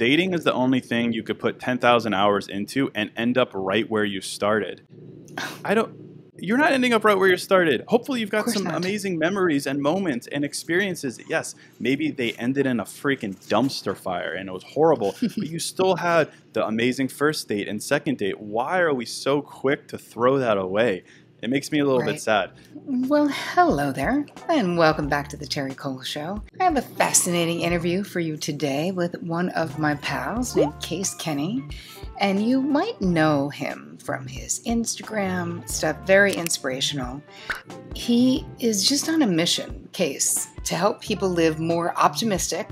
dating is the only thing you could put 10,000 hours into and end up right where you started. I don't, you're not ending up right where you started. Hopefully you've Of got course some not. amazing memories and moments and experiences. Yes, maybe they ended in a freaking dumpster fire and it was horrible, but you still had the amazing first date and second date. Why are we so quick to throw that away? It makes me a little bit Right. sad. Well, hello there, and welcome back to the Terry Cole Show. I have a fascinating interview for you today with one of my pals named Case Kenny, and you might know him from his Instagram stuff, very inspirational. He is just on a mission, Case, to help people live more optimistic,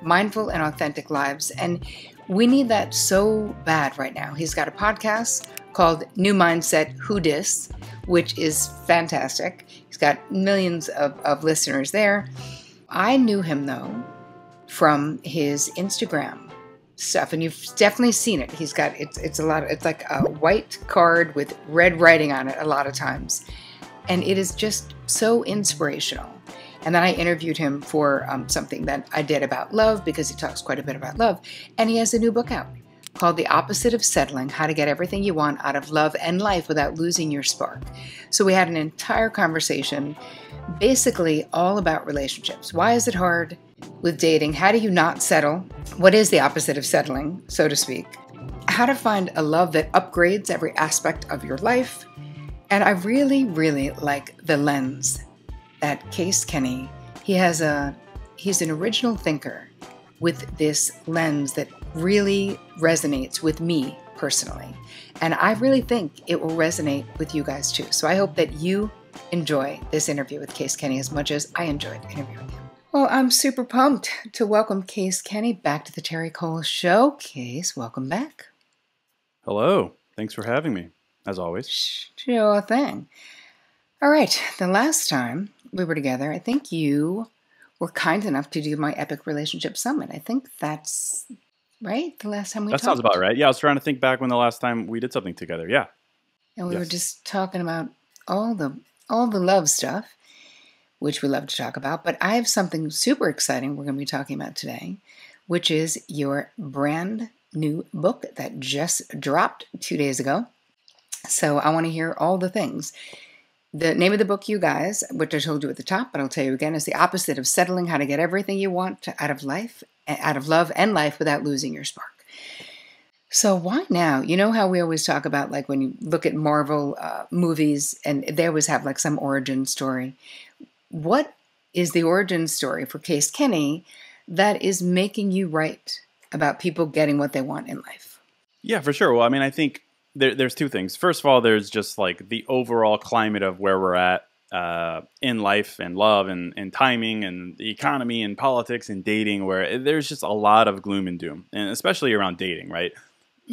mindful, and authentic lives, and we need that so bad right now. He's got a podcast called New Mindset Who Dis, which is fantastic. He's got millions of listeners there. I knew him though from his Instagram stuff, and you've definitely seen it. He's got it's a lot. It's like a white card with red writing on it a lot of times, and it is just so inspirational. And then I interviewed him for something that I did about love, because he talks quite a bit about love, and he has a new book out called The Opposite of Settling: How to Get Everything You Want Out of Love and Life Without Losing Your Spark. So we had an entire conversation basically all about relationships. Why is it hard with dating? How do you not settle? What is the opposite of settling, so to speak? How to find a love that upgrades every aspect of your life. And I really, really like the lens that Case Kenny, he's an original thinker with this lens that really resonates with me personally. And I really think it will resonate with you guys too. So I hope that you enjoy this interview with Case Kenny as much as I enjoyed interviewing him. Well, I'm super pumped to welcome Case Kenny back to the Terry Cole Show. Case, welcome back. Hello. Thanks for having me, as always. Sure thing. All right. The last time we were together, I think you were kind enough to do my Epic Relationship Summit. I think that's right. The last time we That talked. sounds about right. Yeah, I was trying to think back when the last time we did something together. Yeah. And we Yes. were just talking about all the love stuff, which we love to talk about. But I have something super exciting we're going to be talking about today, which is your brand new book that just dropped 2 days ago. So I want to hear all the things. The name of the book, you guys, which I told you at the top, but I'll tell you again, is The Opposite of Settling: How to Get Everything You Want out of love and life without losing your spark. So why now? You know how we always talk about, like, when you look at Marvel movies, and they always have like some origin story. What is the origin story for Case Kenny that is making you write about people getting what they want in life? Yeah, for sure. Well, I mean, I think there's two things. First of all, there's just like the overall climate of where we're at in life and love and timing and the economy and politics and dating, where there's just a lot of gloom and doom, and especially around dating, right?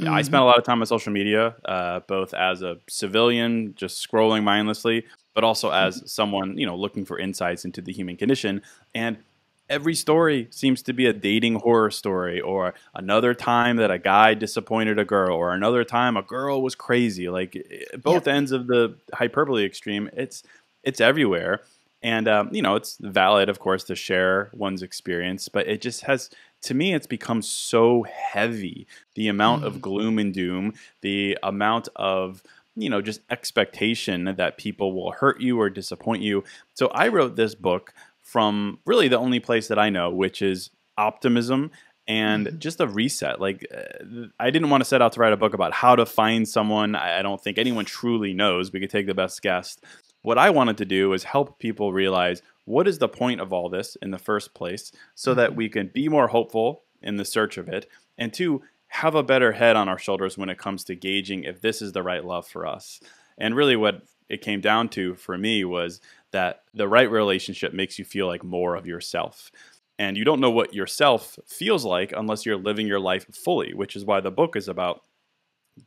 I spent a lot of time on social media, both as a civilian, just scrolling mindlessly, but also as someone, looking for insights into the human condition. And every story seems to be a dating horror story, or another time that a guy disappointed a girl, or another time a girl was crazy. Like both ends of the hyperbole extreme, it's everywhere. And, it's valid, of course, to share one's experience, but it just has, to me, it's become so heavy. The amount of gloom and doom, the amount of, just expectation that people will hurt you or disappoint you. So I wrote this book from really the only place that I know, which is optimism and just a reset. Like, I didn't want to set out to write a book about how to find someone. I don't think anyone truly knows. We could take the best guess. What I wanted to do is help people realize, what is the point of all this in the first place, so that we can be more hopeful in the search of it, and two, have a better head on our shoulders when it comes to gauging if this is the right love for us. And really what it came down to for me was that the right relationship makes you feel like more of yourself. And you don't know what yourself feels like unless you're living your life fully, which is why the book is about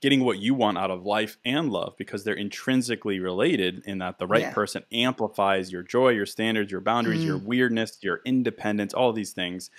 getting what you want out of life and love, because they're intrinsically related, in that the right person amplifies your joy, your standards, your boundaries, your weirdness, your independence, all these things.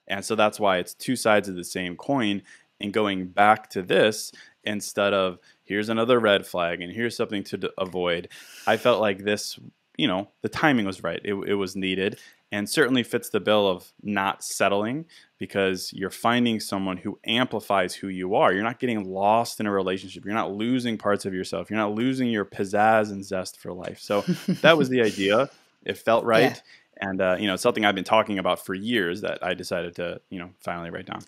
And so that's why it's two sides of the same coin. And going back to this, instead of here's another red flag and here's something to avoid, I felt like this, the timing was right. It was needed. and certainly fits the bill of not settling, because you're finding someone who amplifies who you are. You're not getting lost in a relationship. You're not losing parts of yourself. You're not losing your pizzazz and zest for life. So that was the idea. It felt Yeah. right. And, it's something I've been talking about for years that I decided to, finally write down.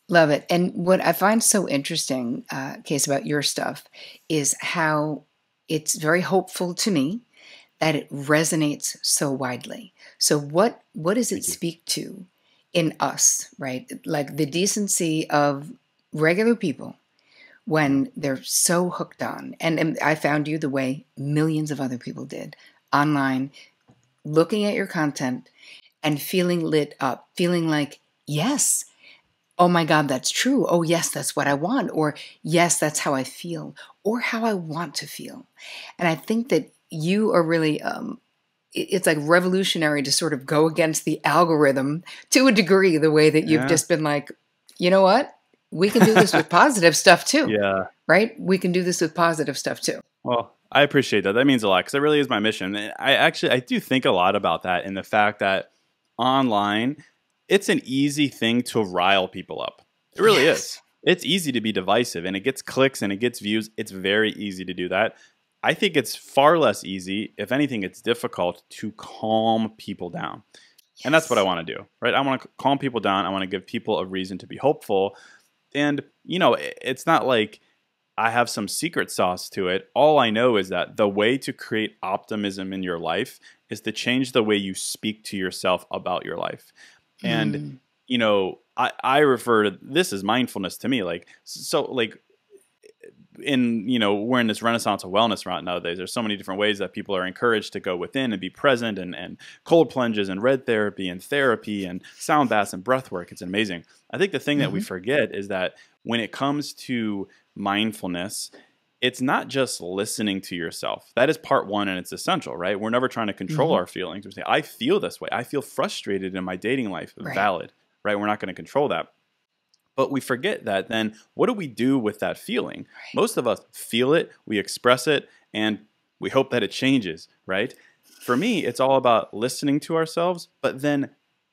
Love it. And what I find so interesting, Case, about your stuff is how it's very hopeful to me that it resonates so widely. So what does it Thank you. speak to in us, right? Like the decency of regular people Yeah. when they're so hooked on. And I found you the way millions of other people did online, looking at your content and feeling lit up, feeling like, yes, oh my God, that's true. Oh, yes, that's what I want. Or, yes, that's how I feel, or how I want to feel. And I think that you are really, it's like revolutionary to sort of go against the algorithm to a degree, the way that you've Yeah. just been like, you know what? We can do this with positive stuff too, Yeah. right? We can do this with positive stuff too. Well, I appreciate that. That means a lot, because it really is my mission. And I do think a lot about that, in the fact that online, it's an easy thing to rile people up. It really is. Yes. It's easy to be divisive, and it gets clicks and it gets views. It's very easy to do that. I think it's far less easy. If anything, it's difficult to calm people down. And that's what I Yes. want to do, right? I want to calm people down. I want to give people a reason to be hopeful. And, it's not like I have some secret sauce to it. All I know is that the way to create optimism in your life is to change the way you speak to yourself about your life. And, Mm. I refer to this as mindfulness to me. Like, so like, we're in this renaissance of wellness right nowadays. There's so many different ways that people are encouraged to go within and be present, and cold plunges and red therapy and therapy and sound baths and breath work. It's amazing. I think the thing that we Mhm. forget is that when it comes to mindfulness, it's not just listening to yourself. That is part one, and it's essential, right? We're never trying to control Mhm. our feelings. We say, I feel this way. I feel frustrated in my dating life. Right. Valid, right? We're not going to control that. But we forget that then what do we do with that feeling? Right. Most of us feel it, we express it, and we hope that it changes, right? For me, it's all about listening to ourselves, but then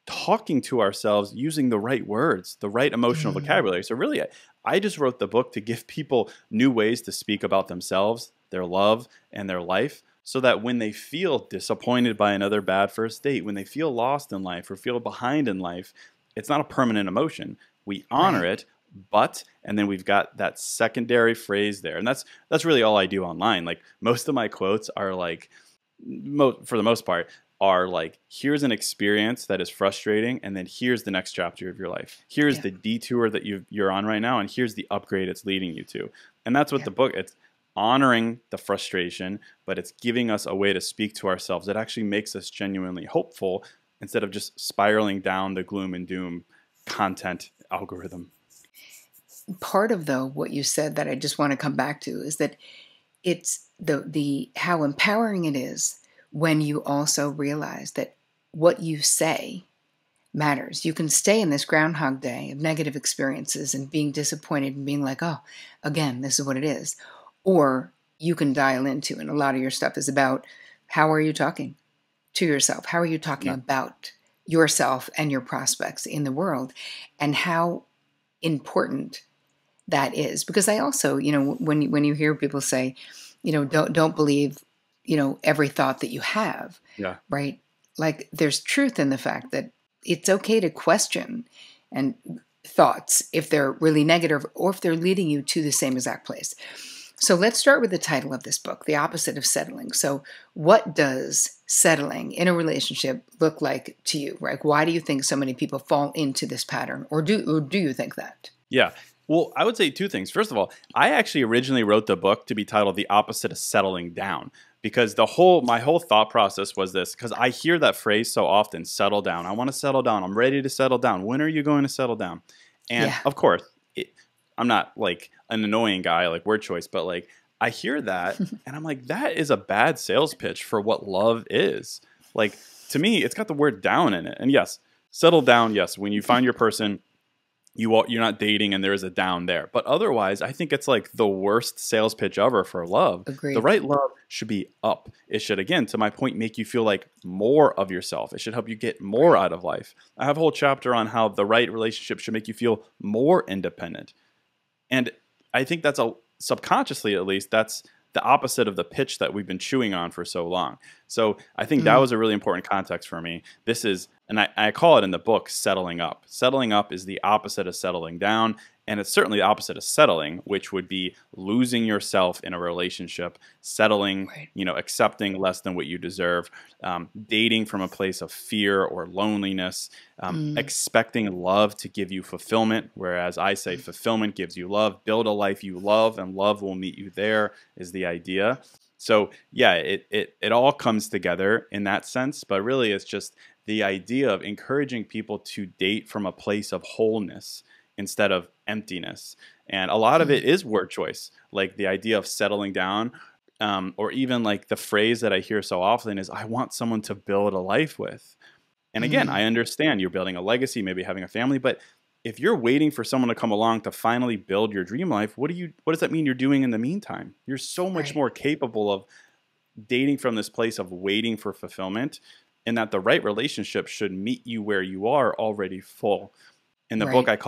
talking to ourselves using the right words, the right emotional Mm. vocabulary. So really, I just wrote the book to give people new ways to speak about themselves, their love, and their life, so that when they feel disappointed by another bad first date, when they feel lost in life or feel behind in life, it's not a permanent emotion. We honor Right. it, and then we've got that secondary phrase there. And that's really all I do online. Like, most of my quotes are like, for the most part, are like, here's an experience that is frustrating, and then here's the next chapter of your life. Here's Yeah. the detour that you're on right now, and here's the upgrade it's leading you to. And that's what Yeah. the book, it's honoring the frustration, but it's giving us a way to speak to ourselves that actually makes us genuinely hopeful, instead of just spiraling down the gloom and doom content algorithm. Part of though what you said that I just want to come back to is that it's the how empowering it is when you also realize that what you say matters. You can stay in this groundhog day of negative experiences and being disappointed and being like, oh, again, this is what it is. Or you can dial into, and a lot of your stuff is about how are you talking to yourself? How are you talking Yeah. about yourself and your prospects in the world, and how important that is? Because I also, when you hear people say, don't believe, every thought that you have, Yeah. right? Like there's truth in the fact that it's okay to question and thoughts if they're really negative or if they're leading you to the same exact place. So let's start with the title of this book, The Opposite of Settling. So what does settling in a relationship look like to you, right? Why do you think so many people fall into this pattern? Or do you think that? Yeah. Well, I would say two things. First of all, I actually originally wrote the book to be titled The Opposite of Settling Down, because my whole thought process was this, because I hear that phrase so often, settle down. I want to settle down. I'm ready to settle down. When are you going to settle down? And Yeah. of course, I'm not like an annoying guy like word choice, but like, I hear that and I'm like, that is a bad sales pitch for what love is. Like, to me, it's got the word down in it. And yes, settle down. Yes. When you find your person, you're not dating and there is a down there. But otherwise, I think it's like the worst sales pitch ever for love. The Agreed. right love should be up. It should, again, to my point, make you feel like more of yourself. It should help you get more Right. out of life. I have a whole chapter on how the right relationship should make you feel more independent. And I think that's a subconsciously, at least, that's the opposite of the pitch that we've been chewing on for so long. So I think that Mm, was a really important context for me. This is, and I call it in the book, settling up. Settling up is the opposite of settling down. And it's certainly the opposite of settling, which would be losing yourself in a relationship, settling, right. accepting less than what you deserve, dating from a place of fear or loneliness, Mm, expecting love to give you fulfillment, whereas I say mm, fulfillment gives you love. Build a life you love, and love will meet you there, is the idea. So yeah, it all comes together in that sense, but really it's just the idea of encouraging people to date from a place of wholeness instead of emptiness. And a lot of mm, it is word choice, like the idea of settling down, or even like the phrase that I hear so often is, I want someone to build a life with. And again, mm, I understand you're building a legacy, maybe having a family, but if you're waiting for someone to come along to finally build your dream life, what does that mean you're doing in the meantime? You're so much right. more capable of dating from this place of waiting for fulfillment, and that the right relationship should meet you where you are already full. In the book, Right.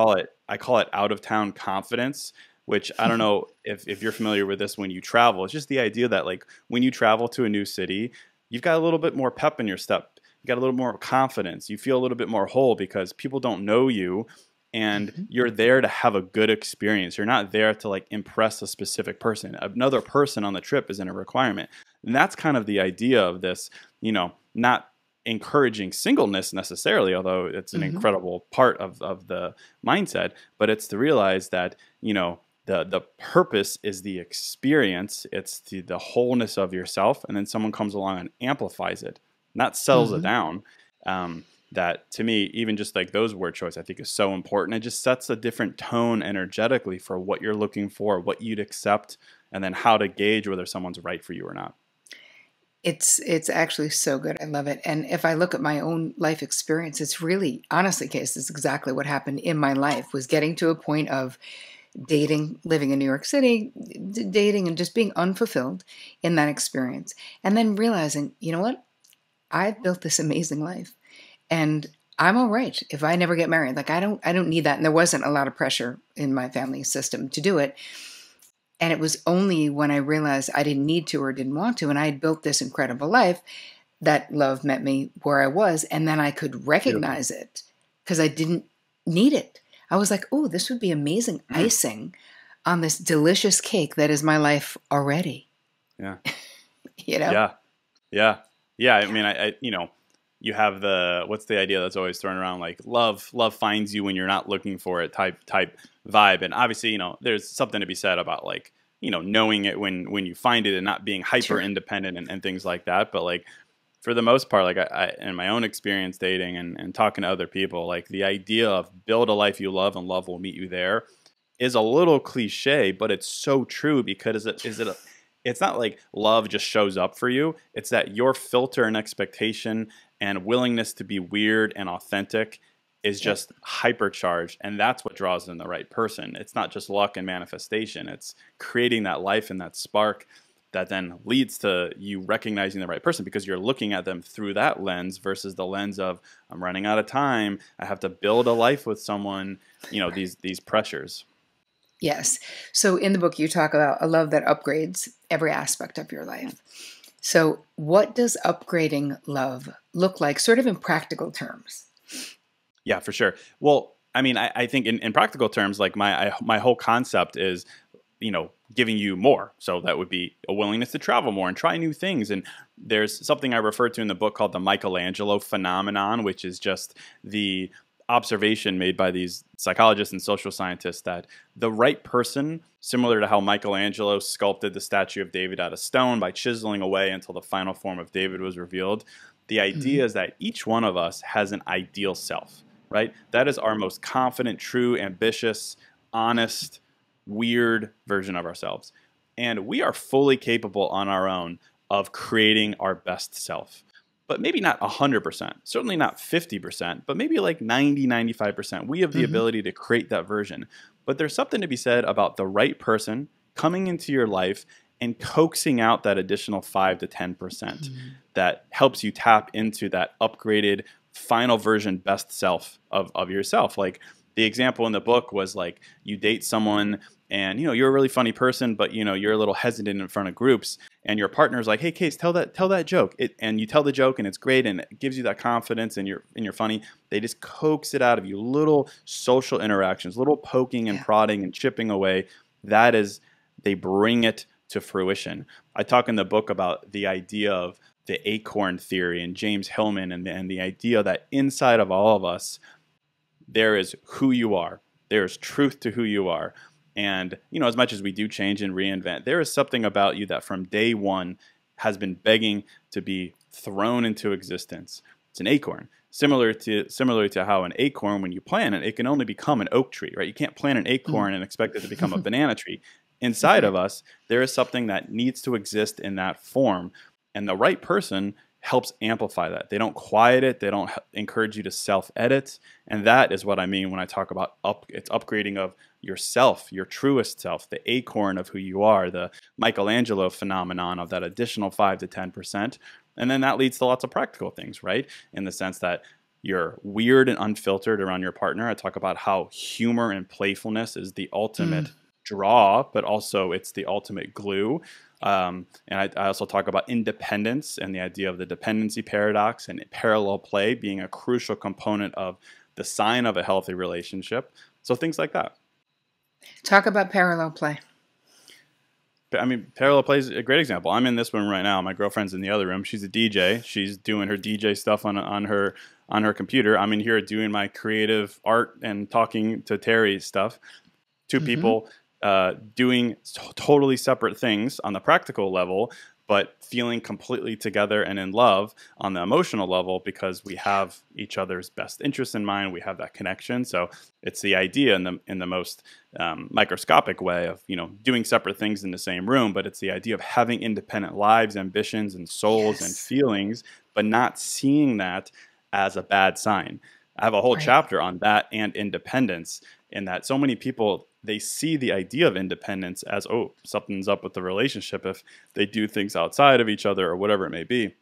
I call it out of town confidence, which I don't know if you're familiar with this when you travel. It's just the idea that like when you travel to a new city, you've got a little bit more pep in your step. You got a little more confidence. You feel a little bit more whole because people don't know you, and Mhm. you're there to have a good experience. You're not there to like impress a specific person. Another person on the trip isn't a requirement. And that's kind of the idea of this, not encouraging singleness necessarily, although it's an Mhm. incredible part of the mindset, but it's to realize that, the purpose is the experience, it's the wholeness of yourself, and then someone comes along and amplifies it, not settles it Mhm. down. That to me, even just like those word choice, I think is so important. It just sets a different tone energetically for what you're looking for, what you'd accept, and then how to gauge whether someone's right for you or not. It's actually so good. I love it. And if I look at my own life experience, it's really honestly, Case, it's exactly what happened in my life was getting to a point of dating, living in New York City, dating and just being unfulfilled in that experience. And then realizing, you know what? I've built this amazing life and I'm all right if I never get married. Like I don't need that. And there wasn't a lot of pressure in my family system to do it. And it was only when I realized I didn't need to or didn't want to, and I had built this incredible life, that love met me where I was. And then I could Beautiful. recognize it because I didn't need it. I was like, oh, this would be amazing Mm, icing on this delicious cake that is my life already. yeah. You know? Yeah. Yeah. Yeah. I Yeah. mean, you have what's the idea that's always thrown around, like love finds you when you're not looking for it type vibe. And obviously, there's something to be said about like, knowing it when you find it and not being hyper Sure. independent and things like that. But like, for the most part, like in my own experience dating and talking to other people, like the idea of build a life you love and love will meet you there is a little cliche, but it's so true because it's not like love just shows up for you. It's that your filter and expectation and willingness to be weird and authentic is Yep. just hypercharged, and that's what draws in the right person. It's not just luck and manifestation. It's creating that life and that spark that then leads to you recognizing the right person because you're looking at them through that lens versus the lens of I'm running out of time. I have to build a life with someone, Right. these pressures. Yes. So in the book, you talk about a love that upgrades every aspect of your life. So, what does upgrading love look like, sort of in practical terms? Yeah, for sure. Well, I mean, I think in practical terms, like my whole concept is, giving you more. So that would be a willingness to travel more and try new things. And there's something I refer to in the book called the Michelangelo phenomenon, which is just the observation made by these psychologists and social scientists that the right person, similar to how Michelangelo sculpted the statue of David out of stone by chiseling away until the final form of David was revealed, the Mhm. idea is that each one of us has an ideal self, right? That is our most confident, true, ambitious, honest, weird version of ourselves. And we are fully capable on our own of creating our best self. but maybe not 100%, certainly not 50%, but maybe like 90, 95%. We have the ability to create that version. But there's something to be said about the right person coming into your life and coaxing out that additional 5 to 10% that helps you tap into that upgraded final version best self of yourself. Like the example in the book was like you date someone and you're a really funny person, but you're a little hesitant in front of groups, and your partner's like, hey Case, tell that joke. And you tell the joke and it's great and it gives you that confidence and you're funny. They just coax it out of you. Little social interactions, little poking and prodding and chipping away. They bring it to fruition. I talk in the book about the idea of the acorn theory and James Hillman and the idea that inside of all of us, there is who you are. There's truth to who you are. And, as much as we do change and reinvent, there is something about you that from day one has been begging to be thrown into existence. It's an acorn. Similar to how an acorn, when you plant it, it can only become an oak tree, right? You can't plant an acorn and expect it to become a banana tree. Inside of us, there is something that needs to exist in that form. And the right person helps amplify that. They don't quiet it. They don't encourage you to self-edit. And that is what I mean when I talk about it's upgrading of yourself, your truest self, the acorn of who you are, the Michelangelo phenomenon of that additional 5 to 10%. And then that leads to lots of practical things, right? In the sense that you're weird and unfiltered around your partner. I talk about how humor and playfulness is the ultimate draw, but also it's the ultimate glue. And I also talk about independence and the idea of the dependency paradox and parallel play being a crucial component of the sign of a healthy relationship. So things like that. Talk about parallel play. I mean, parallel play is a great example. I'm in this room right now. My girlfriend's in the other room. She's a DJ. She's doing her DJ stuff on her computer. I'm in here doing my creative art and talking to Terri stuff. Two people doing totally separate things on the practical level, but feeling completely together and in love on the emotional level because we have each other's best interests in mind. We have that connection. So it's the idea in the most microscopic way of doing separate things in the same room, but it's the idea of having independent lives, ambitions, and souls and feelings, but not seeing that as a bad sign. I have a whole chapter on that and independence, in that so many people, they see the idea of independence as, oh, something's up with the relationship if they do things outside of each other or whatever it may be.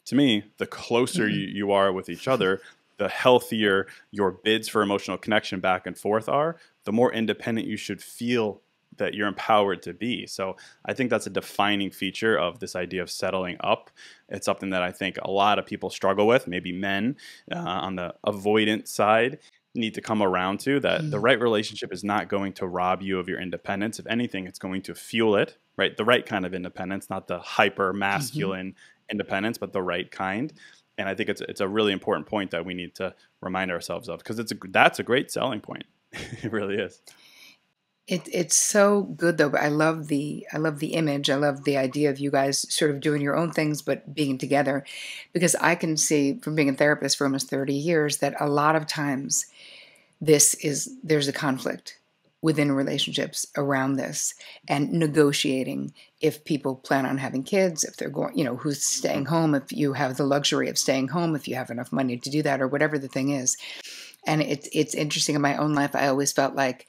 To me, the closer you are with each other, the healthier your bids for emotional connection back and forth are, the more independent you should feel that you're empowered to be. So I think that's a defining feature of this idea of settling up. It's something that I think a lot of people struggle with, maybe men on the avoidant side need to come around to, that the right relationship is not going to rob you of your independence. If anything, it's going to fuel it, right? The right kind of independence, not the hyper masculine independence, but the right kind. And I think it's a really important point that we need to remind ourselves of, because that's a great selling point. It really is. It's so good though. But I love the image. I love the idea of you guys sort of doing your own things but being together, because I can see from being a therapist for almost 30 years that a lot of times there's a conflict within relationships around this, and negotiating if people plan on having kids, if they're going, who's staying home, if you have the luxury of staying home, if you have enough money to do that, or whatever the thing is. And it's interesting. In my own life, I always felt like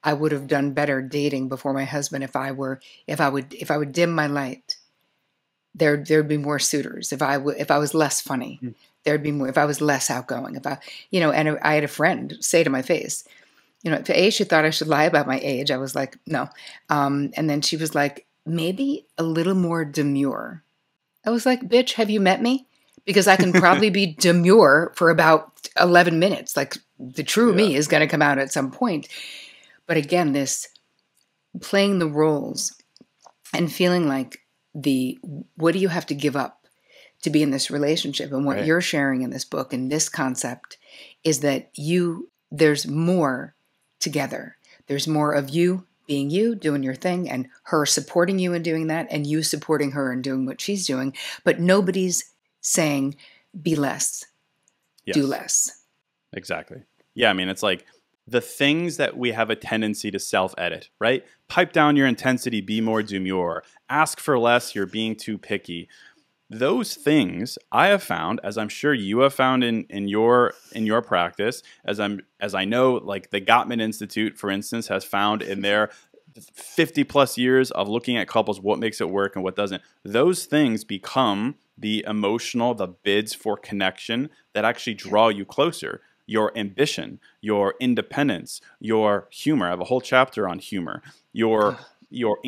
I would have done better dating before my husband if I would dim my light. There'd be more suitors. If I was less funny, there'd be more. If I was less outgoing, and I had a friend say to my face, she thought I should lie about my age. I was like, no. And then she was like, maybe a little more demure. I was like, bitch, have you met me? Because I can probably be demure for about 11 minutes. Like the true me is going to come out at some point. But again, this playing the roles and feeling like what do you have to give up to be in this relationship? And what you're sharing in this book and this concept is that there's more together. There's more of you being you, doing your thing, and her supporting you in doing that, and you supporting her and doing what she's doing. But nobody's saying be less, do less. Exactly. Yeah, I mean, it's like the things that we have a tendency to self-edit, right? Pipe down your intensity, be more demure. Ask for less, you're being too picky. those things I have found, as I'm sure you have found in your practice, as I know, like the Gottman Institute, for instance, has found in their 50 plus years of looking at couples, what makes it work and what doesn't. Those things become the emotional, the bids for connection that actually draw you closer. Your ambition, your independence, your humor. I have a whole chapter on humor. Your your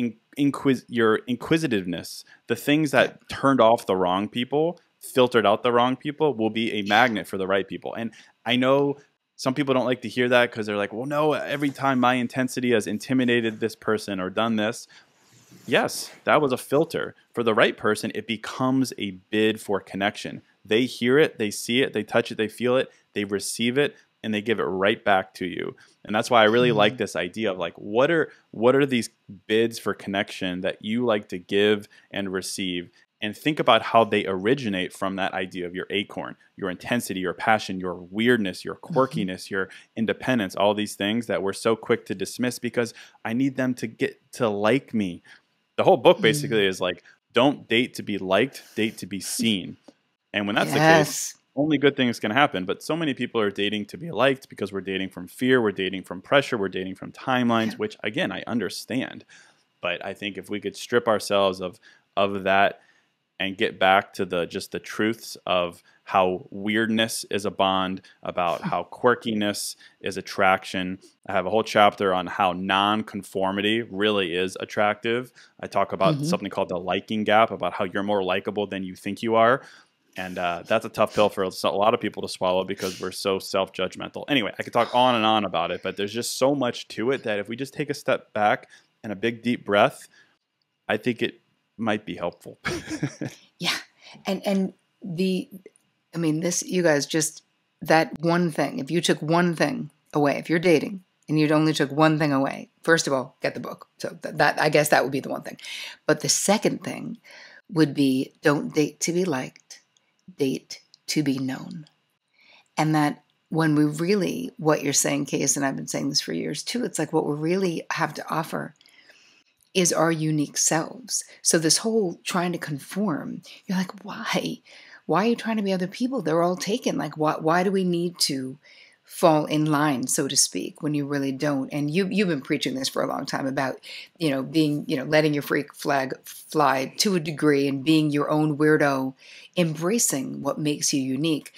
inquisitiveness, the things Yeah. that turned off the wrong people, filtered out the wrong people, will be a magnet for the right people. And I know some people don't like to hear that because they're like, well, no, every time my intensity has intimidated this person or done this. Yes, that was a filter. For the right person, it becomes a bid for connection. They hear it, they see it, they touch it, they feel it, they receive it, and they give it right back to you. And that's why I really like this idea of like, what are these bids for connection that you like to give and receive? And think about how they originate from that idea of your acorn, your intensity, your passion, your weirdness, your quirkiness, your independence, all these things that we're so quick to dismiss because I need them to get to like me. The whole book basically is like, don't date to be liked, date to be seen. And when that's the case, Yes. only good things can happen. But so many people are dating to be liked because we're dating from fear, we're dating from pressure, we're dating from timelines, which again, I understand. But I think if we could strip ourselves of that and get back to the truths of how weirdness is a bond, about how quirkiness is attraction. I have a whole chapter on how non-conformity really is attractive. I talk about something called the liking gap, about how you're more likable than you think you are. And that's a tough pill for a lot of people to swallow because we're so self-judgmental. Anyway, I could talk on and on about it, but there's just so much to it that if we just take a step back and a big deep breath, I think it might be helpful. Yeah. And I mean, this, you guys, just that one thing, if you took one thing away, if you're dating and you only took one thing away, first of all, get the book. So that I guess that would be the one thing. But the second thing would be, don't date to be liked, date to be known. And that when we really, what you're saying, Case, and I've been saying this for years too, it's like what we really have to offer is our unique selves. So this whole trying to conform, you're like, why? Why are you trying to be other people? They're all taken. Like, why do we need to fall in line, so to speak, when you really don't? And you've been preaching this for a long time about, being, letting your freak flag fly to a degree and being your own weirdo, embracing what makes you unique.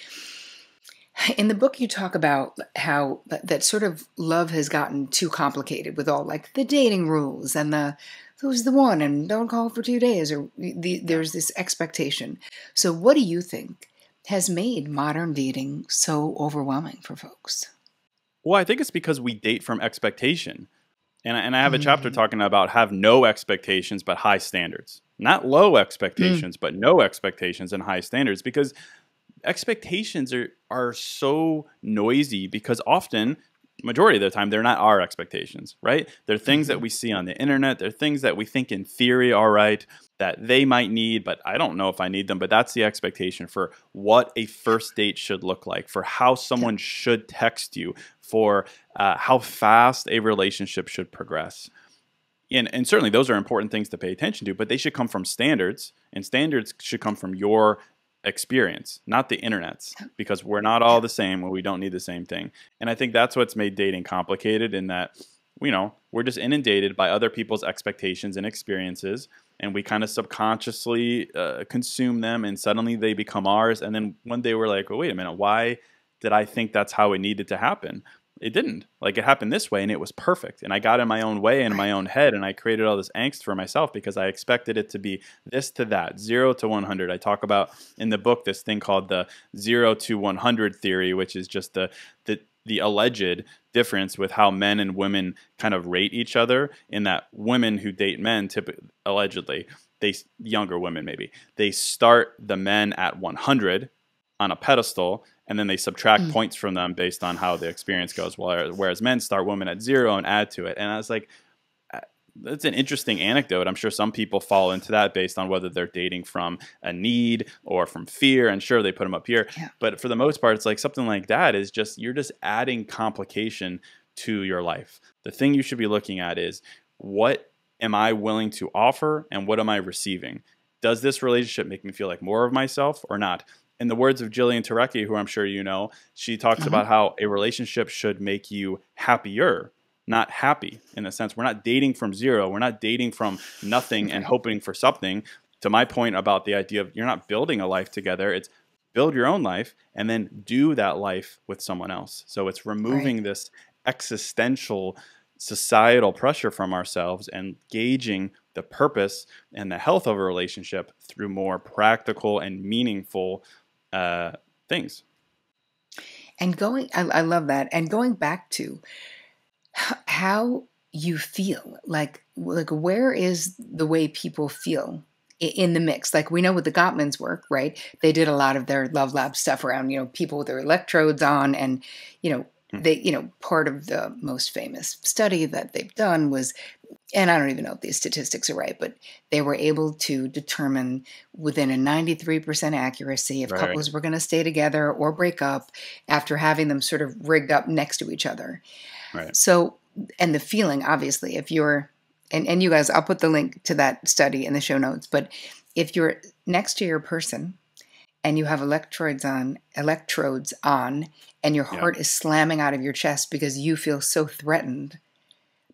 In the book, you talk about how that sort of love has gotten too complicated with all like the dating rules and who's the one and don't call for 2 days, or there's this expectation. So what do you think has made modern dating so overwhelming for folks? Well, I think it's because we date from expectation. And I have a chapter talking about have no expectations but high standards. Not low expectations, but no expectations and high standards. Because expectations are so noisy because often, majority of the time, they're not our expectations, right? They're things that we see on the internet. They're things that we think in theory are right, that they might need, but I don't know if I need them. But that's the expectation for what a first date should look like, for how someone should text you, for how fast a relationship should progress. And certainly those are important things to pay attention to, but they should come from standards, and standards should come from your experience, not the internet's, because we're not all the same when we don't need the same thing. And I think that's what's made dating complicated, in that, we're just inundated by other people's expectations and experiences, and we kind of subconsciously consume them, and suddenly they become ours. And then one day we're like, oh, wait a minute, why did I think that's how it needed to happen? It didn't. Like, it happened this way and it was perfect. And I got in my own way and in my own head, and I created all this angst for myself because I expected it to be this to that, 0 to 100. I talk about in the book this thing called the 0 to 100 theory, which is just the alleged difference with how men and women kind of rate each other, in that women who date men, typically, allegedly, younger women maybe, they start the men at 100 on a pedestal, and then they subtract points from them based on how the experience goes. Whereas men start women at 0 and add to it. And I was like, that's an interesting anecdote. I'm sure some people fall into that based on whether they're dating from a need or from fear. And sure, they put them up here. Yeah. But for the most part, it's like something like that is just, you're just adding complication to your life. The thing you should be looking at is, what am I willing to offer and what am I receiving? does this relationship make me feel like more of myself or not? In the words of Jillian Turecki, who I'm sure you know, she talks Uh-huh. about how a relationship should make you happier, not happy, in a sense. We're not dating from zero. We're not dating from nothing and Right. hoping for something. To my point about the idea of you're not building a life together, it's build your own life and then do that life with someone else. So it's Right. removing this existential societal pressure from ourselves and gauging the purpose and the health of a relationship through more practical and meaningful things. And I love that. And going back to how you feel, like where is the way people feel in the mix? Like we know with the Gottmans work, right? They did a lot of their love lab stuff around, people with their electrodes on, and Hmm. part of the most famous study that they've done was, and I don't even know if these statistics are right, but they were able to determine within a 93% accuracy if Right, couples were going to stay together or break up after having them sort of rigged up next to each other. right. So, and the feeling, obviously, if you're, and you guys, I'll put the link to that study in the show notes, but if you're next to your person and you have electrodes on, and your Yeah. heart is slamming out of your chest because you feel so threatened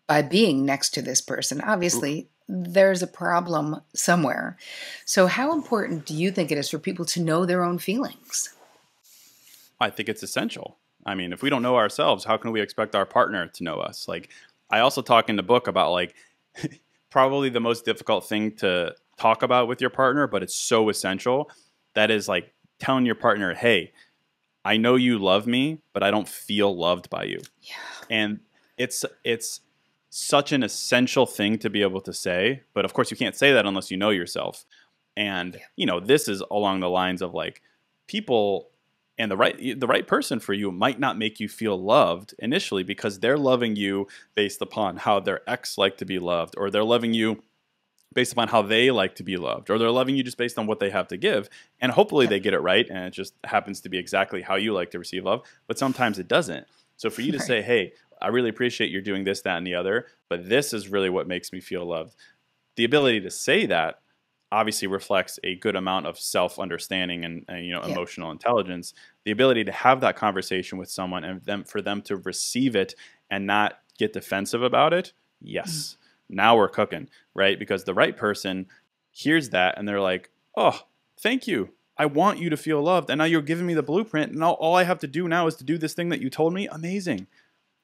by being next to this person, Oof. obviously there's a problem somewhere. So, how important do you think it is for people to know their own feelings? I think it's essential. I mean, if we don't know ourselves, how can we expect our partner to know us? Like, I also talk in the book about like probably the most difficult thing to talk about with your partner, but it's so essential. That is like telling your partner, hey, I know you love me, but I don't feel loved by you. Yeah. And it's such an essential thing to be able to say, but of course you can't say that unless you know yourself. And Yeah. this is along the lines of like people and the right person for you might not make you feel loved initially because they're loving you based upon how their ex like to be loved, or they're loving you based upon how they like to be loved, or they're loving you just based on what they have to give. And hopefully Yep. they get it right and it just happens to be exactly how you like to receive love, but sometimes it doesn't. So for you to Right. say, hey, I really appreciate you're doing this, that, and the other, but this is really what makes me feel loved. The ability to say that obviously reflects a good amount of self-understanding and Yep. emotional intelligence. The ability to have that conversation with someone and for them to receive it and not get defensive about it, Mm. yes, now we're cooking, right? Because the right person hears that and they're like, oh, thank you, I want you to feel loved, and now you're giving me the blueprint, and all I have to do now is to do this thing that you told me. Amazing.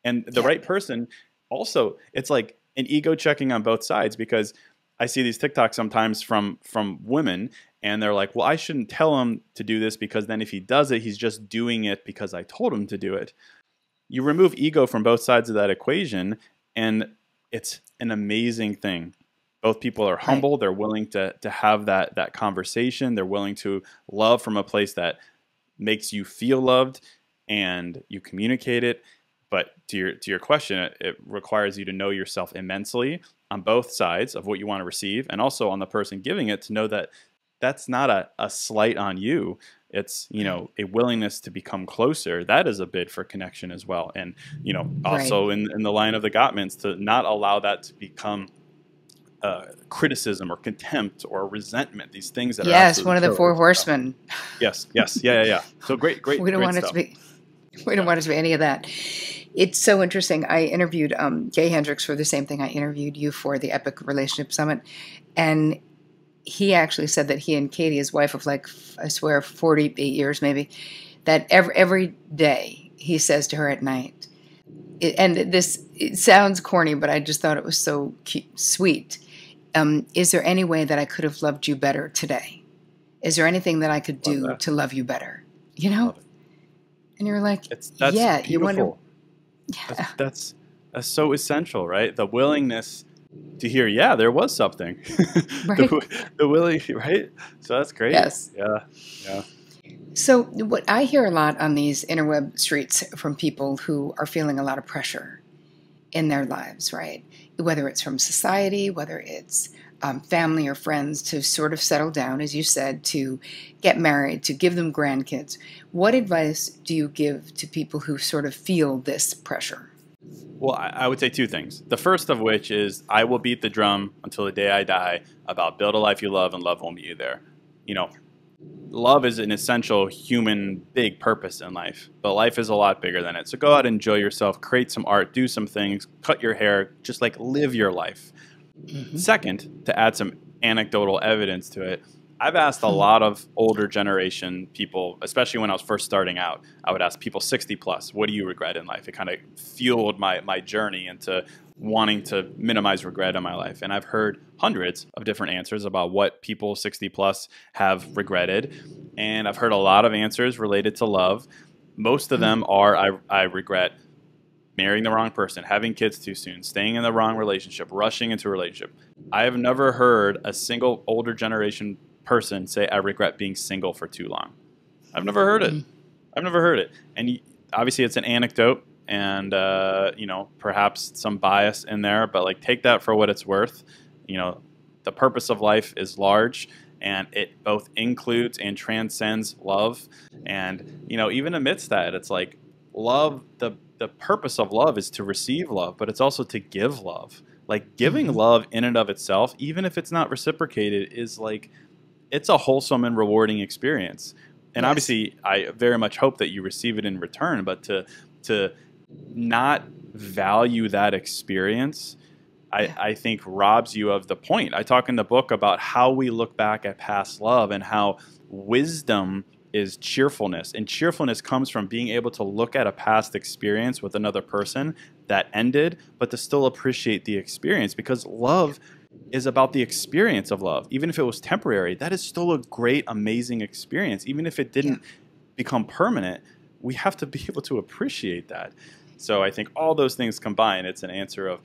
And the Yep. right person also, it's like an ego checking on both sides, because I see these TikToks sometimes from women, and they're like, well, I shouldn't tell him to do this because then if he does it, he's just doing it because I told him to do it. You remove ego from both sides of that equation, and it's an amazing thing. Both people are Right. humble, they're willing to have that conversation, they're willing to love from a place that makes you feel loved, and you communicate it. But to your question, it requires you to know yourself immensely on both sides of what you want to receive, and also on the person giving it, to know that that's not a slight on you. It's Right. a willingness to become closer. That is a bid for connection as well. And Right. also in the line of the Gottmans, to not allow that to become criticism or contempt or resentment. These things that are Yes, absolutely one of the killer. four So, horsemen. yes, yes, yeah, yeah, yeah. So great, We great, don't great want it to stuff. be. We don't Yeah. want it to be any of that. It's so interesting. I interviewed Gay Hendricks for the same thing I interviewed you for, the Epic Relationship Summit, and he actually said that he and Katie, his wife of like, I swear, 48 years maybe, that every day he says to her at night, it sounds corny, but I just thought it was so cute, sweet. Is there any way that I could have loved you better today? Is there anything that I could Love do that. to love you better? You know? Love it. And you're like, That's yeah, you wonder, beautiful. That's yeah, that's that's so essential, right? The willingness to hear, yeah, there was something. right? The willing, right? So that's great. Yes. Yeah. Yeah. So, what I hear a lot on these interweb streets from people who are feeling a lot of pressure in their lives, right? Whether it's from society, whether it's family or friends, to sort of settle down, as you said, to get married, to give them grandkids. What advice do you give to people who sort of feel this pressure? Well, I would say two things. The first of which is I will beat the drum until the day I die about build a life you love and love will meet you there. You know, love is an essential human big purpose in life, but life is a lot bigger than it. So go out and enjoy yourself, create some art, do some things, cut your hair, just like live your life. Second, to add some anecdotal evidence to it, I've asked a lot of older generation people, especially when I was first starting out, I would ask people 60 plus, what do you regret in life? It kind of fueled my journey into wanting to minimize regret in my life. And I've heard hundreds of different answers about what people 60 plus have regretted. And I've heard a lot of answers related to love. Most of them are, I regret marrying the wrong person, having kids too soon, staying in the wrong relationship, rushing into a relationship. I have never heard a single older generation person say, I regret being single for too long. I've never heard it. I've never heard it. And obviously it's an anecdote and, you know, perhaps some bias in there, but like take that for what it's worth. You know, the purpose of life is large and it both includes and transcends love. And, you know, even amidst that, it's like love, the purpose of love is to receive love, but it's also to give love. Like giving love in and of itself, even if it's not reciprocated, is like, it's a wholesome and rewarding experience. And obviously, I very much hope that you receive it in return, but to not value that experience, I think robs you of the point. I talk in the book about how we look back at past love and how wisdom is cheerfulness. And cheerfulness comes from being able to look at a past experience with another person that ended, but to still appreciate the experience, because love is about the experience of love. Even if it was temporary, that is still a great, amazing experience. Even if it didn't become permanent, we have to be able to appreciate that. So I think all those things combined, it's an answer of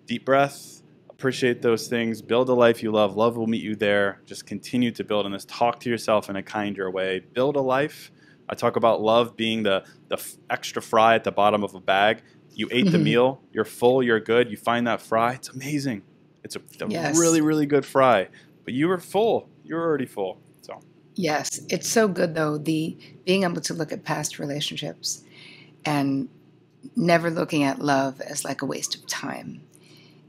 deep breath, appreciate those things, build a life you love, love will meet you there, just continue to build on this, talk to yourself in a kinder way, build a life. I talk about love being the extra fry at the bottom of a bag. You ate the meal, you're full, you're good, you find that fry, it's amazing. It's a really, really good fry, but you were full, you're already full. So yes, it's so good though, the being able to look at past relationships and never looking at love as like a waste of time.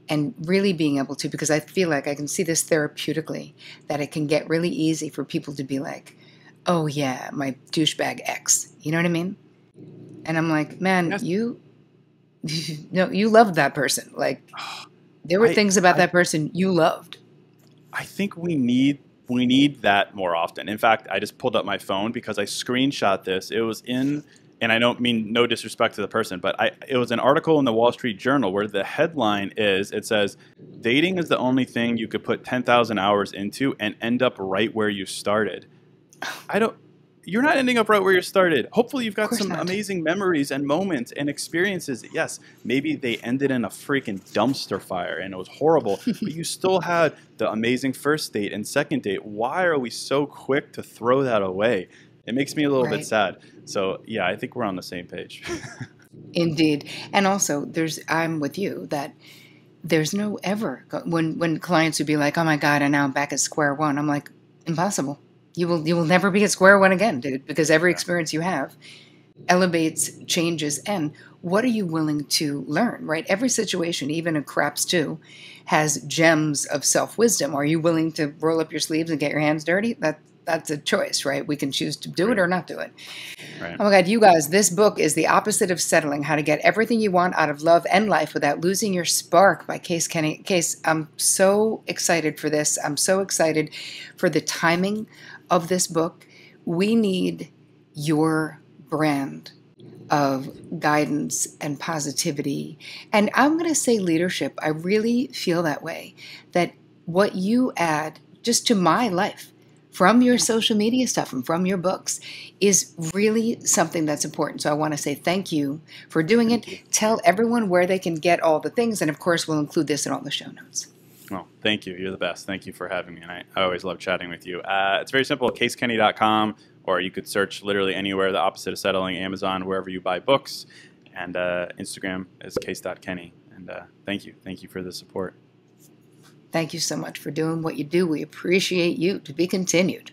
And really being able to, because I feel like I can see this therapeutically, that it can get really easy for people to be like, oh yeah, my douchebag ex. You know what I mean? And I'm like, man, you loved that person. Like there were things about that person you loved. I think we need that more often. In fact, I just pulled up my phone because I screenshot this. It was in, and I don't mean no disrespect to the person, but it was an article in the Wall Street Journal where the headline is, it says, dating is the only thing you could put 10,000 hours into and end up right where you started. You're not ending up right where you started. Hopefully you've got some amazing memories and moments and experiences. Yes, maybe they ended in a freaking dumpster fire and it was horrible, but you still had the amazing first date and second date. Why are we so quick to throw that away? It makes me a little bit sad. So yeah, I think we're on the same page. Indeed. And also I'm with you that there's no ever, when clients would be like, oh my God, and now I'm back at square one. I'm like, impossible. You will never be at square one again, dude, because every experience you have elevates, changes, and what are you willing to learn, right? Every situation, even a craps too, has gems of self-wisdom. Are you willing to roll up your sleeves and get your hands dirty? That's a choice, right? We can choose to do it or not do it. Right. Oh my God, you guys, this book is the opposite of settling, how to get everything you want out of love and life without losing your spark by Case Kenny. Case, I'm so excited for this. I'm so excited for the timing of this book. We need your brand of guidance and positivity. And I'm going to say leadership. I really feel that way, that what you add just to my life from your social media stuff and from your books is really something that's important. So I want to say thank you for doing it. Tell everyone where they can get all the things. And of course, we'll include this in all the show notes. Well, thank you. You're the best. Thank you for having me. And I always love chatting with you. It's very simple, casekenny.com, or you could search literally anywhere, the opposite of settling, Amazon, wherever you buy books. And Instagram is case.kenny. And thank you. Thank you for the support. Thank you so much for doing what you do. We appreciate you. To be continued.